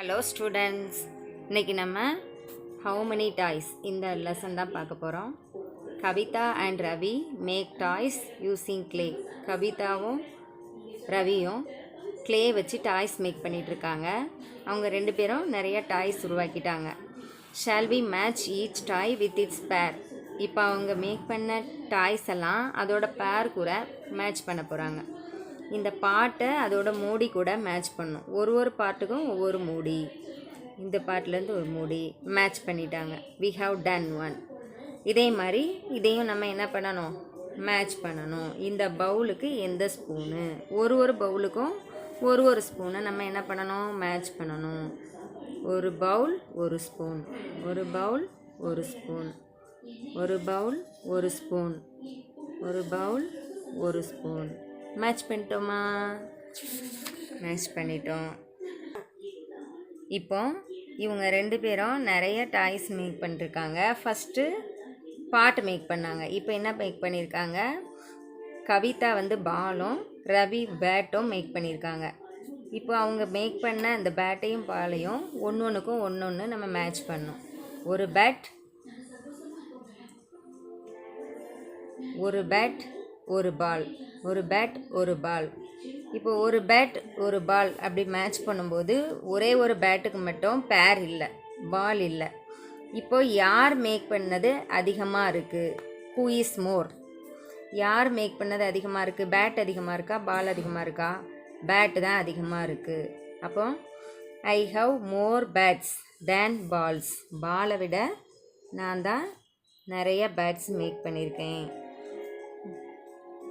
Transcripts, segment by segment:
Hello students, இன்றைக்கி நம்ம how many toys இந்த லெசன் தான் பார்க்க போகிறோம். Kavitha and Ravi make toys using clay. கவிதாவும் ரவியும் க்ளே வச்சு டாய்ஸ் மேக் பண்ணிகிட்ருக்காங்க. அவங்க ரெண்டு பேரும் நிறைய டாய்ஸ் உருவாக்கிட்டாங்க. Shall we match each toy with its pair. இப்போ அவங்க மேக் பண்ண டாய்ஸ் எல்லாம் அதோட பேர் கூட மேட்ச் பண்ண போகிறாங்க. இந்த பாட்டை அதோட மூடி கூட மேட்ச் பண்ணும். ஒரு பாட்டுக்கும் ஒவ்வொரு மூடி. இந்த பாட்டிலேருந்து ஒரு மூடி மேட்ச் பண்ணிட்டாங்க. We have done one. இதே மாதிரி இதையும் நம்ம என்ன பண்ணணும், மேட்ச் பண்ணணும். இந்த பவுலுக்கு எந்த ஸ்பூனு, ஒரு பவுலுக்கும் ஒரு ஸ்பூனை நம்ம என்ன பண்ணணும், மேட்ச் பண்ணணும். ஒரு பவுல் ஒரு ஸ்பூன், ஒரு பவுல் ஒரு ஸ்பூன், ஒரு பவுல் ஒரு ஸ்பூன், ஒரு பவுல் ஒரு ஸ்பூன். மேட்ச் பண்ணிட்டோமா? மேட்ச் பண்ணிட்டோம். இப்போ இவங்க ரெண்டு பேரும் நிறைய டாய்ஸ் மேக் பண்ணிருக்காங்க. ஃபஸ்ட்டு பாட்டு மேக் பண்ணாங்க. இப்போ என்ன மேக் பண்ணியிருக்காங்க, கவிதா பாலும் ரவி பேட்டும் மேக் பண்ணியிருக்காங்க. இப்போ அவங்க மேக் பண்ண அந்த பேட்டையும் பாலையும் ஒன்றுக்கும் ஒன்று நம்ம மேட்ச் பண்ணோம். ஒரு பேட் ஒரு பால், ஒரு பேட் ஒரு பால். இப்போ ஒரு பேட் ஒரு பால் அப்படி மேட்ச் பண்ணும்போது ஒரே ஒரு பேட்டுக்கு மட்டும் பேர் இல்லை, பால் இல்லை. இப்போ யார் மேக் பண்ணது அதிகமாக இருக்குது, ஹூ இஸ் மோர்? யார் மேக் பண்ணது அதிகமாக இருக்குது? பேட் அதிகமாக இருக்கா, பால் அதிகமாக இருக்கா? பேட்டு தான் அதிகமாக இருக்குது. அப்போ I have more bats than balls. பாலை விட நான் தான் நிறைய பேட்ஸ் மேக் பண்ணியிருக்கேன்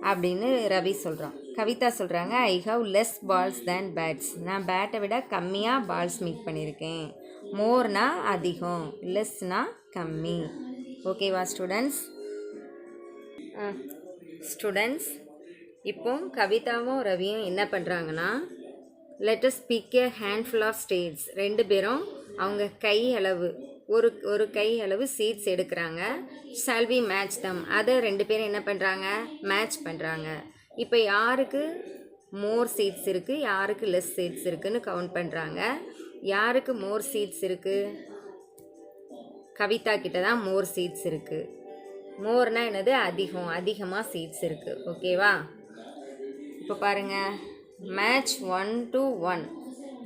அப்படின்னு ரவி சொல்கிறான். கவிதா சொல்கிறாங்க, I have less balls than bats. நான் பேட்டை விட கம்மியாக பால்ஸ் மேக் பண்ணியிருக்கேன். மோர்னா அதிகம், லெஸ்னா கம்மி. ஓகேவா ஸ்டூடெண்ட்ஸ்? இப்போ கவிதாவும் ரவியும் என்ன பண்ணுறாங்கன்னா, let us pick a handful of states. ரெண்டு பேரும் அவங்க கை அளவு ஒரு கை அளவு சீட்ஸ் எடுக்கிறாங்க. ஷால் வி மேட்ச் தம். அதை ரெண்டு பேரும் என்ன பண்ணுறாங்க, மேட்ச் பண்ணுறாங்க. இப்போ யாருக்கு மோர் சீட்ஸ் இருக்குது, யாருக்கு லெஸ் சீட்ஸ் இருக்குதுன்னு கவுண்ட் பண்ணுறாங்க. யாருக்கு மோர் சீட்ஸ் இருக்குது, கவிதா கிட்ட தான் மோர் சீட்ஸ் இருக்குது. மோர்னால் என்னது, அதிகமாக சீட்ஸ் இருக்குது. ஓகேவா? இப்போ பாருங்கள், மேட்ச் 1 to 1.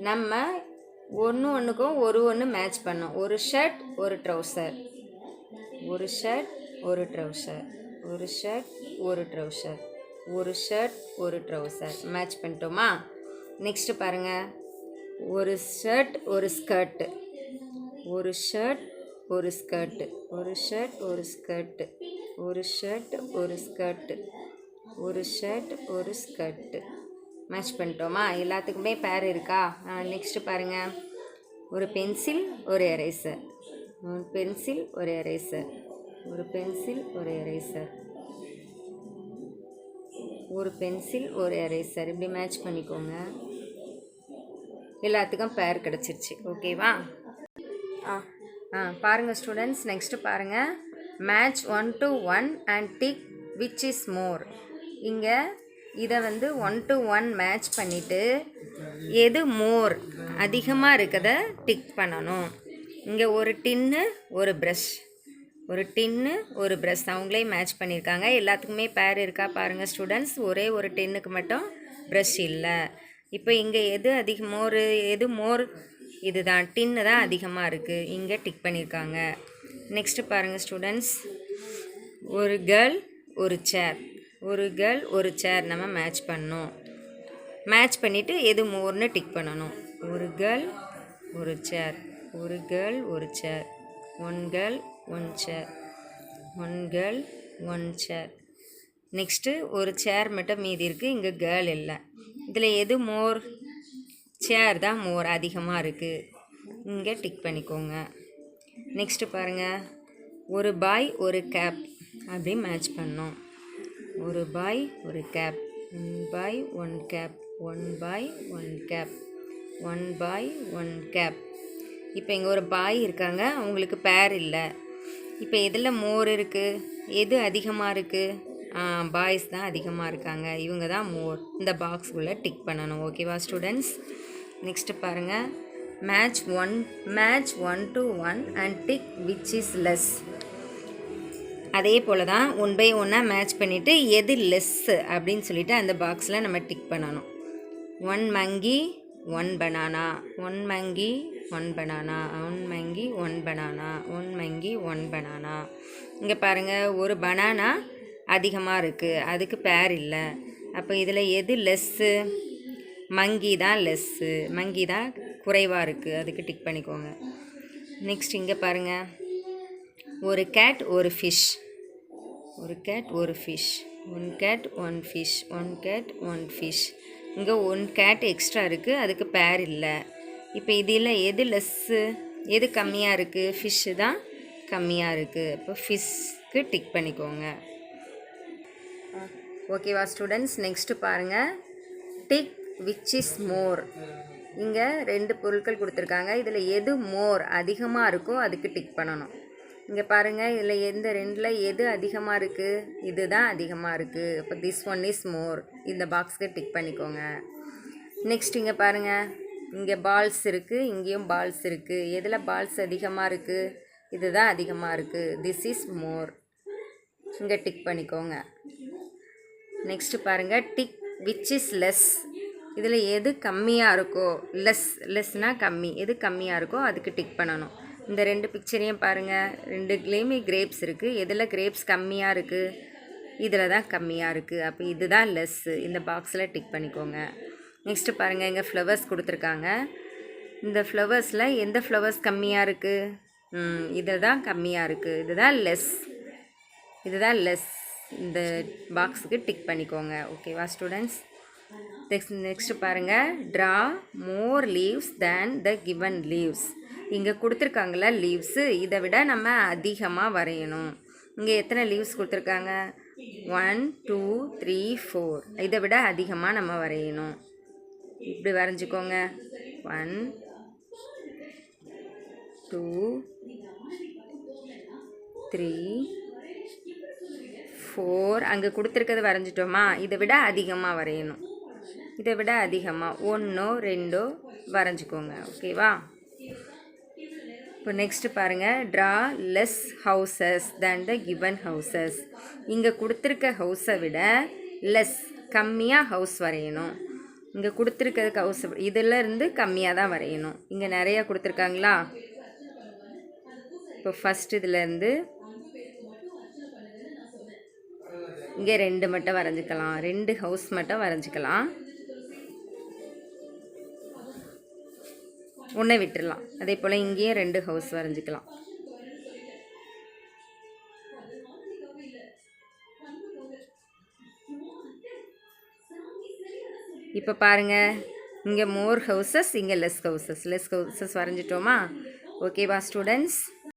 நம்ம ஒன்றுக்கும் ஒன்று மேட்ச் பண்ணோம். ஒரு ஷர்ட் ஒரு ட்ரௌசர், ஒரு ஷர்ட் ஒரு ட்ரௌசர், ஒரு ஷர்ட் ஒரு ட்ரௌசர், ஒரு ஷர்ட் ஒரு ட்ரௌசர் மேட்ச் பண்ணிட்டோமா? நெக்ஸ்ட்டு பாருங்கள், ஒரு ஷர்ட் ஒரு ஸ்கர்ட்டு, ஒரு ஷர்ட் ஒரு ஸ்கர்ட்டு, ஒரு ஷர்ட் ஒரு ஸ்கர்ட்டு, ஒரு ஷர்ட் ஒரு ஸ்கர்ட்டு, ஒரு ஷர்ட் ஒரு ஸ்கர்ட்டு மேட்ச் பண்ணிட்டோமா? எல்லாத்துக்குமே பேர் இருக்கா? நெக்ஸ்ட்டு பாருங்கள், ஒரு பென்சில் ஒரு எரேசர், ஒரு பென்சில் ஒரு எரேசர், ஒரு பென்சில் ஒரு எரேசர், ஒரு பென்சில் ஒரு எரேசர். இப்படி மேட்ச் பண்ணிக்கோங்க. எல்லாத்துக்கும் பேர் கிடச்சிருச்சு. ஓகேவா? பாருங்கள் ஸ்டூடெண்ட்ஸ், நெக்ஸ்ட்டு பாருங்கள், match 1 to 1 and tick which is more. இங்கே இதை 1 to 1 மேட்ச் பண்ணிவிட்டு எது மோர் அதிகமாக இருக்கதை டிக் பண்ணணும். இங்கே ஒரு டின்னு ஒரு ப்ரஷ், ஒரு டின்னு ஒரு ப்ரஷ் அவங்களே மேட்ச் பண்ணியிருக்காங்க. எல்லாத்துக்குமே பேர் இருக்கா பாருங்கள் ஸ்டூடெண்ட்ஸ். ஒரே ஒரு டின்னுக்கு மட்டும் ப்ரஷ் இல்லை. இப்போ இங்கே எது மோர், இது தான், டின்னு தான் அதிகமாக இருக்குது. இங்கே டிக் பண்ணியிருக்காங்க. நெக்ஸ்ட்டு பாருங்கள் ஸ்டூடெண்ட்ஸ், ஒரு கேர்ள் ஒரு சேர், ஒரு கேர்ள் ஒரு சேர் நம்ம மேட்ச் பண்ணோம். மேட்ச் பண்ணிவிட்டு எது மோர்னு டிக் பண்ணணும். ஒரு கேர்ள் ஒரு சேர், ஒரு கேர்ள் ஒரு chair, one girl one chair, one girl one chair. Next ஒரு சேர் மட்டும் மீதி இருக்குது, இங்கே கேர்ள் இல்லை. இதில் எது மோர்? சேர் தான் மோர் அதிகமாக இருக்குது. இங்கே டிக் பண்ணிக்கோங்க. நெக்ஸ்ட்டு பாருங்கள், ஒரு பாய் ஒரு கேப் அப்படி மேட்ச் பண்ணோம். ஒரு பாய் ஒரு gap, one boy one gap, one boy one gap, one boy one gap. இப்போ இங்கே ஒரு பாய் இருக்காங்க, அவங்களுக்கு பேர் இல்லை. இப்போ எதில் மோர் இருக்குது, எது அதிகமாக இருக்குது? பாய்ஸ் தான் அதிகமாக இருக்காங்க, இவங்க தான் மோர். இந்த பாக்ஸுக்குள்ளே டிக் பண்ணணும். ஓகேவா ஸ்டூடெண்ட்ஸ்? நெக்ஸ்ட்டு பாருங்கள், match 1 to 1 and tick which is less. அதே போல் தான் 1 by 1 மேட்ச் பண்ணிவிட்டு எது லெஸ்ஸு அப்படின்னு சொல்லிவிட்டு அந்த பாக்ஸில் நம்ம டிக் பண்ணணும். 1 monkey 1 banana, 1 monkey 1 banana, 1 monkey 1 banana, 1 monkey 1 banana. இங்கே பாருங்கள், ஒரு பனானா அதிகமாக இருக்குது, அதுக்கு பேர் இல்லை. அப்போ இதில் எது லெஸ்ஸு? மங்கி தான் லெஸ்ஸு, மங்கி தான் குறைவாக இருக்குது, அதுக்கு டிக் பண்ணிக்கோங்க. நெக்ஸ்ட் இங்கே பாருங்கள், ஒரு கேட் ஒரு ஃபிஷ், ஒரு கேட் ஒரு fish, 1 cat 1 fish, 1 cat 1 fish. இங்கே 1 cat எக்ஸ்ட்ரா இருக்குது, அதுக்கு பேர் இல்லை. இப்போ இதில் எது லெஸ்ஸு, எது கம்மியாக இருக்குது? ஃபிஷ்ஷு தான் கம்மியாக இருக்குது. இப்போ ஃபிஷ்க்கு டிக் பண்ணிக்கோங்க. ஓகேவா ஸ்டூடெண்ட்ஸ்? நெக்ஸ்ட்டு பாருங்கள், டிக் விச் இஸ் மோர். இங்கே 2 பொருட்கள் கொடுத்துருக்காங்க, இதில் எது மோர் அதிகமாக இருக்கோ அதுக்கு டிக் பண்ணணும். இங்கே பாருங்கள், இதில் எந்த 2ல் எது அதிகமாக இருக்குது? இது தான் அதிகமாக இருக்குது. அப்போ திஸ் ஒன் இஸ் மோர், இந்த பாக்ஸுக்கு டிக் பண்ணிக்கோங்க. நெக்ஸ்ட் இங்கே பாருங்கள், இங்கே பால்ஸ் இருக்குது, இங்கேயும் பால்ஸ் இருக்குது. எதில் பால்ஸ் அதிகமாக இருக்குது? இது தான் அதிகமாக இருக்குது, திஸ் இஸ் மோர், இங்கே டிக் பண்ணிக்கோங்க. நெக்ஸ்ட்டு பாருங்கள், டிக் விச் இஸ் லெஸ். இதில் எது கம்மியாக இருக்கோ, லெஸ்னால் கம்மி, எது கம்மியாக இருக்கோ அதுக்கு டிக் பண்ணணும். இந்த 2 பிக்சரையும் பாருங்கள், 2லேயுமே கிரேப்ஸ் இருக்குது. எதில் கிரேப்ஸ் கம்மியாக இருக்குது? இதில் தான் கம்மியாக இருக்குது. அப்போ இது தான் லெஸ்ஸு, இந்த பாக்ஸில் டிக் பண்ணிக்கோங்க. நெக்ஸ்ட்டு பாருங்கள், இங்கே ஃப்ளவர்ஸ் கொடுத்துருக்காங்க. இந்த ஃப்ளவர்ஸில் எந்த ஃப்ளவர்ஸ் கம்மியாக இருக்குது? இதில் தான் கம்மியாக இருக்குது, இதுதான் லெஸ், இதுதான் லெஸ். இந்த பாக்ஸுக்கு டிக் பண்ணிக்கோங்க. ஓகேவா ஸ்டூடெண்ட்ஸ்? நெக்ஸ்ட்டு பாருங்கள், draw more leaves than the given leaves. இங்கே கொடுத்துருக்காங்களா லீவ்ஸு, இதை விட நம்ம அதிகமாக வரையணும். இங்கே எத்தனை லீவ்ஸ் கொடுத்துருக்காங்க? 1 2 3 4. இதை விட அதிகமாக நம்ம வரையணும். இப்படி வரைஞ்சிக்கோங்க. 1 2 3 4. அங்கே கொடுத்துருக்கிறது வரைஞ்சிட்டோமா? இதை விட அதிகமாக வரையணும், இதை விட அதிகமாக 1 2 வரைஞ்சிக்கோங்க. ஓகேவா? இப்போ நெக்ஸ்ட்டு பாருங்கள், draw less houses than the given houses. இங்கே கொடுத்துருக்க ஹவுஸை விட லெஸ், கம்மியாக ஹவுஸ் வரையணும். இங்கே கொடுத்துருக்கிறதுக்கு ஹவுஸ் இதில் இருந்து கம்மியாக தான் வரையணும். இங்கே நிறையா கொடுத்துருக்காங்களா? இப்போ ஃபஸ்ட் இதிலேருந்து இங்கே 2 மட்டும் வரைஞ்சிக்கலாம், 2 ஹவுஸ் மட்டும் வரைஞ்சிக்கலாம், 1 விட்டுடலாம். அதே போல் இங்கேயும் 2 ஹவுஸ் வரைஞ்சிக்கலாம். இப்போ பாருங்கள், இங்கே மோர் ஹவுசஸ், இங்கே லெஸ் ஹவுசஸ் வரைஞ்சிட்டோமா? ஓகேவா ஸ்டூடெண்ட்ஸ்?